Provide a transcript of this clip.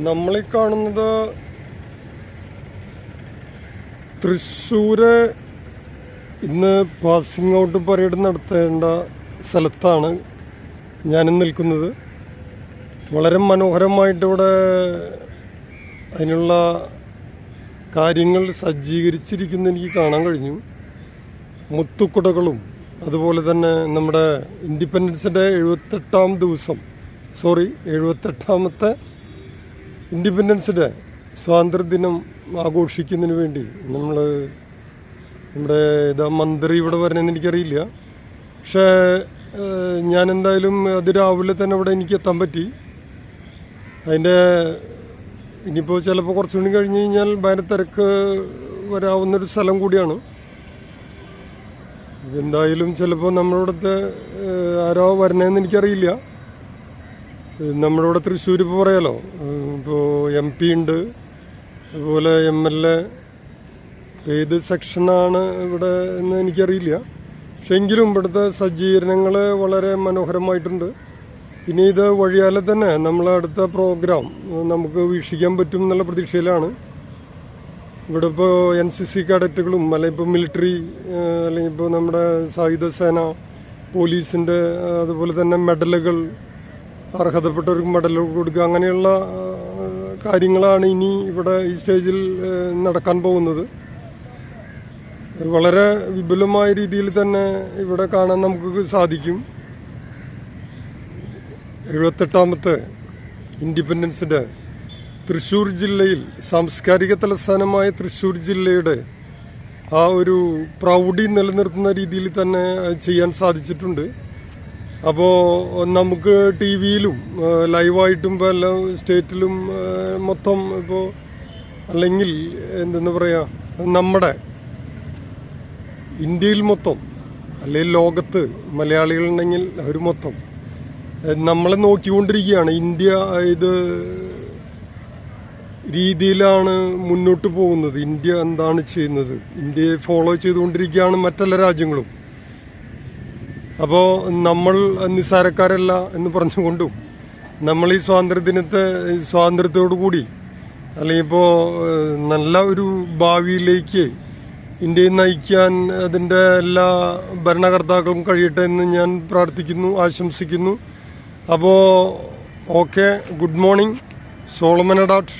നമ്മളീ കാണുന്നത് തൃശ്ശൂര് ഇന്ന് പാസിംഗ് ഔട്ട് പരേഡ് നടത്തേണ്ട സ്ഥലത്താണ് ഞാനും നിൽക്കുന്നത്. വളരെ മനോഹരമായിട്ട് ഇവിടെ അതിനുള്ള കാര്യങ്ങൾ സജ്ജീകരിച്ചിരിക്കുന്ന എനിക്ക് കാണാൻ കഴിഞ്ഞു. മുത്തുക്കുടകളും അതുപോലെ തന്നെ നമ്മുടെ ഇൻഡിപെൻഡൻസ് ഡേ 78ാമത്തെ ഇൻഡിപെൻഡൻസ് ഡേ സ്വാതന്ത്ര്യദിനം ആഘോഷിക്കുന്നതിന് വേണ്ടി നമ്മുടെ മന്ത്രി ഇവിടെ വരണമെന്ന് എനിക്കറിയില്ല. പക്ഷേ ഞാൻ എന്തായാലും അത് രാവിലെ തന്നെ ഇവിടെ എനിക്ക് എത്താൻ പറ്റി. അതിൻ്റെ ഇനിയിപ്പോൾ ചിലപ്പോൾ കുറച്ചുകൂടി കഴിഞ്ഞ് കഴിഞ്ഞാൽ ഭയങ്കര തിരക്ക് വരാവുന്നൊരു സ്ഥലം കൂടിയാണ്. എന്തായാലും ചിലപ്പോൾ നമ്മളിവിടുത്തെ ആരോ വരണേന്ന് എനിക്കറിയില്ല. നമ്മളിവിടെ തൃശ്ശൂർ ഇപ്പോൾ പറയാലോ, ഇപ്പോൾ MP ഉണ്ട്, അതുപോലെ MLA, ഏത് സെക്ഷനാണ് ഇവിടെ എന്ന് എനിക്കറിയില്ല. പക്ഷെ എങ്കിലും ഇവിടുത്തെ സജ്ജീകരണങ്ങൾ വളരെ മനോഹരമായിട്ടുണ്ട്. ഇനി ഇത് വഴിയാലെ തന്നെ നമ്മളെ അടുത്ത പ്രോഗ്രാം നമുക്ക് വീക്ഷിക്കാൻ പറ്റും എന്നുള്ള പ്രതീക്ഷയിലാണ്. ഇവിടെ ഇപ്പോൾ NCC കേഡറ്റുകളും അല്ലെങ്കിൽ ഇപ്പോൾ മിലിറ്ററി അല്ലെങ്കിൽ ഇപ്പോൾ നമ്മുടെ സായുധ സേന, പോലീസിൻ്റെ, അതുപോലെ തന്നെ മെഡലുകൾ, അർഹതപ്പെട്ടവർക്ക് മെഡലുകൾ കൊടുക്കുക, അങ്ങനെയുള്ള കാര്യങ്ങളാണ് ഇനി ഇവിടെ ഈ സ്റ്റേജിൽ നടക്കാൻ പോകുന്നത്. വളരെ വിപുലമായ രീതിയിൽ തന്നെ ഇവിടെ കാണാൻ നമുക്ക് സാധിക്കും. 78ാമത്തെ ഇൻഡിപെൻഡൻസ് ഡേ തൃശ്ശൂർ ജില്ലയിൽ, സാംസ്കാരിക തലസ്ഥാനമായ തൃശ്ശൂർ ജില്ലയുടെ ആ ഒരു പ്രൗഢി നിലനിർത്തുന്ന രീതിയിൽ തന്നെ ചെയ്യാൻ സാധിച്ചിട്ടുണ്ട്. അപ്പോൾ നമുക്ക് TV-യിലും ലൈവായിട്ടും ഇപ്പോൾ എല്ലാ സ്റ്റേറ്റിലും മൊത്തം ഇപ്പോൾ, അല്ലെങ്കിൽ എന്തെന്ന് പറയുക, നമ്മുടെ ഇന്ത്യയിൽ മൊത്തം അല്ലെങ്കിൽ ലോകത്ത് മലയാളികളുണ്ടെങ്കിൽ അവർ മൊത്തം നമ്മളെ നോക്കിക്കൊണ്ടിരിക്കുകയാണ്. ഇന്ത്യ ഇത് രീതിയിലാണ് മുന്നോട്ട് പോകുന്നത്, ഇന്ത്യ എന്താണ് ചെയ്യുന്നത്, ഇന്ത്യയെ ഫോളോ ചെയ്തുകൊണ്ടിരിക്കുകയാണ് മറ്റെല്ലാ രാജ്യങ്ങളും. അപ്പോൾ നമ്മൾ നിസ്സാരക്കാരല്ല എന്ന് പറഞ്ഞുകൊണ്ടും നമ്മൾ ഈ സ്വാതന്ത്ര്യത്തോടു കൂടി അല്ലെങ്കിൽ ഇപ്പോൾ നല്ല ഒരു ഭാവിയിലേക്ക് ഇന്ത്യയെ നയിക്കാൻ അതിൻ്റെ എല്ലാ ഭരണകർത്താക്കളും കഴിയട്ടെ എന്ന് ഞാൻ പ്രാർത്ഥിക്കുന്നു, ആശംസിക്കുന്നു. അപ്പോൾ okay, good morning, Solomon Adat.